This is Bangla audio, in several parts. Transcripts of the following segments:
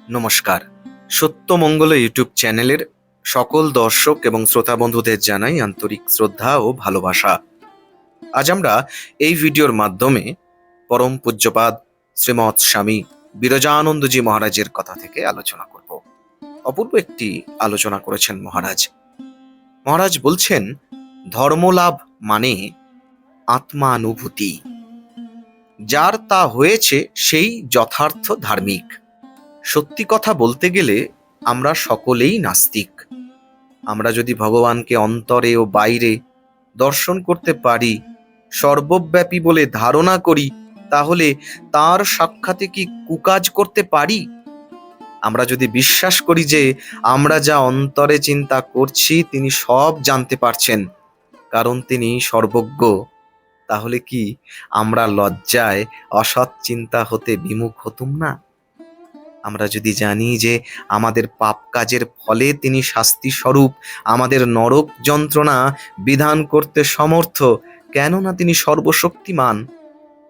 নমস্কার। সত্যমঙ্গল ইউটিউব চ্যানেলের সকল দর্শক এবং শ্রোতা বন্ধুদের জানাই আন্তরিক শ্রদ্ধা ও ভালোবাসা। আজ আমরা এই ভিডিওর মাধ্যমে পরম পূজ্যপাদ শ্রীমৎ স্বামী বিরজানন্দজি মহারাজের কথা থেকে আলোচনা করব। অপূর্ব একটি আলোচনা করেছেন মহারাজ। মহারাজ বলছেন, ধর্মলাভ মানে আত্মানুভূতি। যার তা হয়েছে সেই যথার্থ ধার্মিক। সত্যি কথা বলতে গেলে আমরা সকলেই নাস্তিক। আমরা যদি ভগবানকে অন্তরে ও বাইরে দর্শন করতে পারি, সর্বব্যাপী বলে ধারণা করি, তাহলে তার সাক্ষাতে কি কুকাজ করতে পারি? আমরা যদি বিশ্বাস করি যে আমরা যা অন্তরে চিন্তা করছি তিনি সব জানতে পারছেন, কারণ তিনি সর্বজ্ঞ, তাহলে কি আমরা লজ্জায় অসৎ চিন্তা হতে বিমুখ হতুম না? আমরা যদি জানি যে আমাদের পাপ কাজের ফলে তিনি শাস্তি স্বরূপ আমাদের নরক যন্ত্রণা বিধান করতে সমর্থ, কেননা তিনি সর্বশক্তিমান,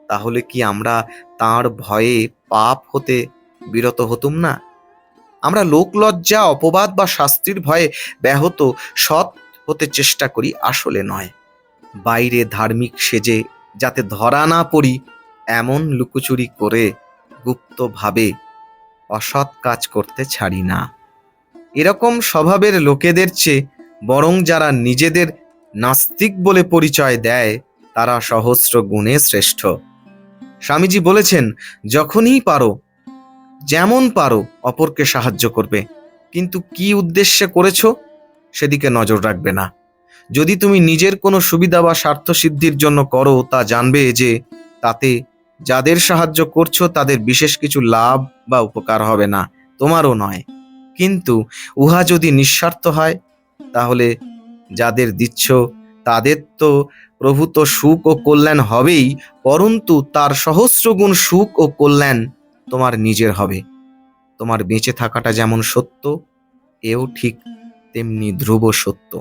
তাহলে কি আমরা তাঁর ভয়ে পাপ হতে বিরত হতুম না? আমরা লোকলজ্জা, অপবাদ বা শাস্তির ভয়ে ব্যাহত সৎ হতে চেষ্টা করি, আসলে নয়। বাইরে ধার্মিক সেজে যাতে ধরা না পড়ি এমন লুকোচুরি করে গুপ্তভাবে অসৎ কাজ করতে ছাড়ি না। এরকম স্বভাবের লোকেদের চেয়ে বরং যারা নিজেদের নাস্তিক বলে পরিচয় দেয় তারা সহস্র গুণে শ্রেষ্ঠ। স্বামীজি বলেছেন, যখনই পারো, যেমন পারো অপরকে সাহায্য করবে, কিন্তু কি উদ্দেশ্যে করেছো সেদিকে নজর রাখবে না। যদি তুমি নিজের কোনো সুবিধা বা স্বার্থ সিদ্ধির জন্য করো, তা জানবে যে তাতে যাদের সাহায্য করছো তাদের বিশেষ কিছু লাভ বা উপকার হবে না, তোমারও নয়। কিন্তু উহা যদি নিঃস্বার্থ হয়, তাহলে যাদের দিচ্ছ তাদের তো প্রভূত সুখ ও কল্যাণ হবেই, পরন্তু তার সহস্র গুণ সুখ ও কল্যাণ তোমার নিজের হবে। তোমার বেঁচে থাকাটা যেমন সত্য, এও ঠিক তেমনি ধ্রুব সত্য।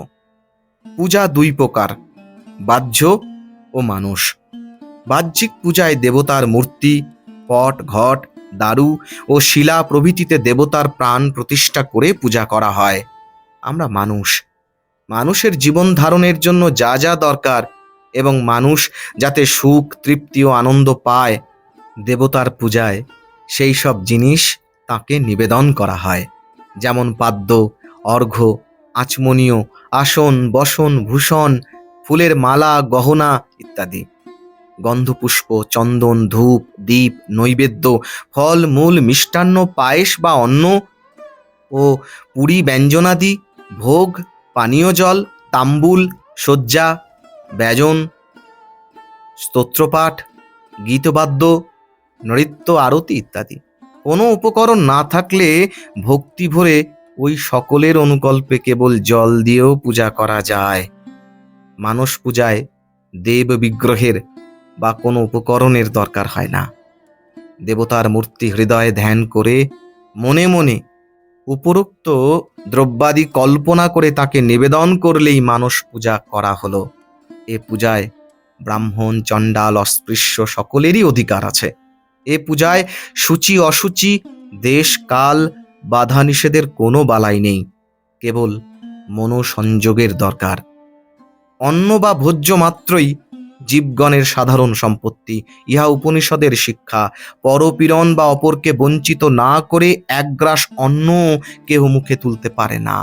পূজা দুই প্রকার, বাহ্য ও মানুষ। বাহ্যিক পূজায় দেবতার মূর্তি, পট, ঘট, দারু ও শিলা প্রভৃতিতে দেবতার প্রাণ প্রতিষ্ঠা করে পূজা করা হয়। আমরা মানুষ, মানুষের জীবন ধারণের জন্য যা যা দরকার এবং মানুষ যাতে সুখ, তৃপ্তি ও আনন্দ পায়, দেবতার পূজায় সেই সব জিনিস তাকে নিবেদন করা হয়। যেমন পাদ্য, অর্ঘ্য, আচমনীয়, আসন, বসন, ভূষণ, ফুলের মালা, গহনা ইত্যাদি। গন্ধপুষ্প, চন্দন, ধূপ, দীপ, নৈবেদ্য, ফল মূল, মিষ্টান্ন, পায়েস বা অন্ন ও পুরী ব্যঞ্জনাদি, ভোগ, পানীয় জল, তাম্বুল, শয্যা, ব্যজন, স্তোত্রপাঠ, গীতবাদ্য, নৃত্য, আরতি ইত্যাদি। কোনো উপকরণ না থাকলে ভক্তি ভরে ওই সকলের অনুকল্পে কেবল জল দিয়েও পূজা করা যায়। মানস পূজায় দেব বিগ্রহের বা কোনো উপকরণের দরকার হয় না। দেবতার মূর্তি হৃদয়ে ধ্যান করে মনে মনে উপরোক্ত দ্রব্যাদি কল্পনা করে তাকে নিবেদন করলেই মানস পূজা করা হলো। এ পূজায় ব্রাহ্মণ, চণ্ডাল, অস্পৃশ্য সকলেরই অধিকার আছে। এ পূজায় সূচি অসুচি, দেশ, কাল, বাধা নিষেধের কোনো বালাই নেই, কেবল মনোসংযোগের দরকার। অন্ন বা ভোজ্য মাত্রই জীবগণের সাধারণ সম্পত্তি, ইহা উপনিষদের শিক্ষা। পরপীড়ন বা অপরকে বঞ্চিত না করে এক গ্রাস অন্ন কেহ মুখে তুলতে পারে না।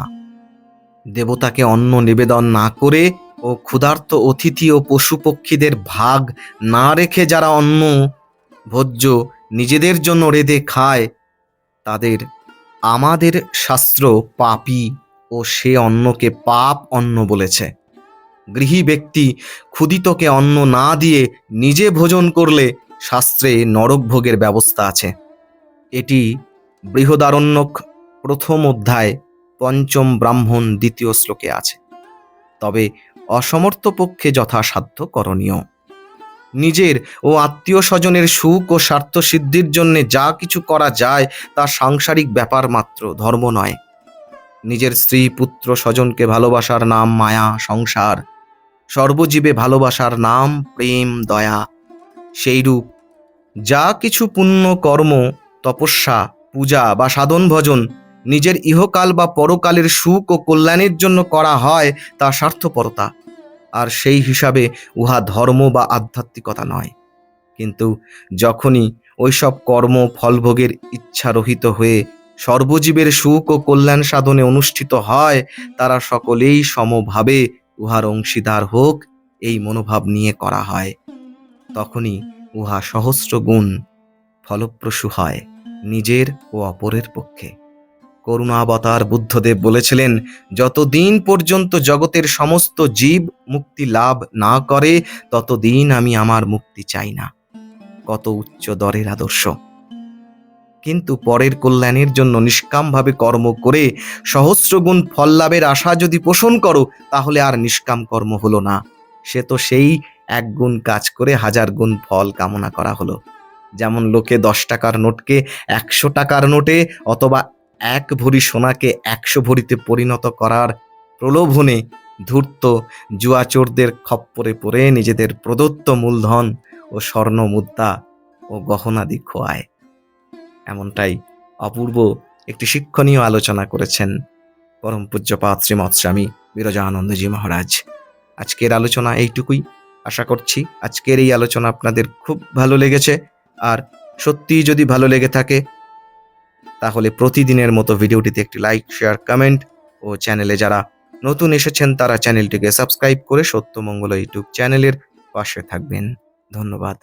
দেবতাকে অন্ন নিবেদন না করে ও ক্ষুধার্ত অতিথি ও পশু পক্ষীদের ভাগ না রেখে যারা অন্ন ভোজ্য নিজেদের জন্য রেঁধে খায়, তাদের আমাদের শাস্ত্র পাপী ও সে অন্নকে পাপ অন্ন বলেছে। গৃহী ব্যক্তি ক্ষুধিতকে অন্ন না দিয়ে নিজে ভোজন করলে শাস্ত্রে নরক ভোগের ব্যবস্থা আছে। এটি বৃহদারণ্যক প্রথম অধ্যায় পঞ্চম ব্রাহ্মণ দ্বিতীয় শ্লোকে আছে। তবে অসমর্থ পক্ষে যথাসাধ্য করণীয়। নিজের ও আত্মীয় স্বজনের সুখ ও স্বার্থ সিদ্ধির জন্য যা কিছু করা যায় তা সাংসারিক ব্যাপার মাত্র, ধর্ম নয়। নিজের স্ত্রী, পুত্র, স্বজনকে ভালোবাসার নাম মায়া, সংসার। সর্বজীবে ভালোবাসার নাম প্রেম, দয়া। সেইরূপ যা কিছু পুণ্য কর্ম, তপস্যা পূজা বা সাধন ভজন নিজের ইহকাল বা পরকালের সুখ ও কল্যাণের জন্য করা হয় তা স্বার্থপরতা, আর সেই হিসাবে উহা ধর্ম বা আধ্যাত্মিকতা নয়। কিন্তু যখনই ওইসব কর্ম ফলভোগের ইচ্ছারহিত হয়ে সর্বজীবের সুখ ও কল্যাণ সাধনে অনুষ্ঠিত হয়, তারা সকলেই সমভাবে উহার অংশীদার হোক এই মনোভাব নিয়ে করা হয়, তখনই উহা সহস্র গুণ ফলপ্রসূ হয় নিজের ও অপরের পক্ষে। করুণাবতার বুদ্ধদেব বলেছিলেন, যতদিন পর্যন্ত জগতের সমস্ত জীব মুক্তি লাভ না করে ততদিন আমি আমার মুক্তি চাই না। কত উচ্চ দরের আদর্শ! কিন্তু পরের কল্যাণের জন্য নিষ্কামভাবে কর্ম করে সহস্রগুণ ফল লাভের আশা যদি পোষণ করো, তাহলে আর নিষ্কাম কর্ম হলো না, সে তো সেই 1 গুণ কাজ করে 1000 গুণ ফল কামনা করা হলো। যেমন লোকে 10 টাকার নোটকে 100 টাকার নোটে অথবা 1 ভরি সোনাকে 100 ভরিতে পরিণত করার প্রলোভনে ধূর্ত জুয়াচোরদের খপ্পরে পড়ে নিজেদের প্রদত্ত মূলধন ও স্বর্ণ মুদ্রা ও গহনাদি খোয়ায়। এমনটাই অপূর্ব একটি শিক্ষণীয় আলোচনা করেছেন পরম পূজ্যপাদ শ্রীমৎ স্বামী বিরজানন্দজি মহারাজ। আজকের আলোচনা এইটুকুই। আশা করছি আজকের এই আলোচনা আপনাদের খুব ভালো লেগেছে। আর সত্যিই যদি ভালো লেগে থাকে তাহলে প্রতিদিনের মতো ভিডিওটিতে একটি লাইক, শেয়ার, কমেন্ট ও চ্যানেলে যারা নতুন এসেছেন তারা চ্যানেলটিকে সাবস্ক্রাইব করে সত্যমঙ্গল ইউটিউব চ্যানেলের পাশে থাকবেন। ধন্যবাদ।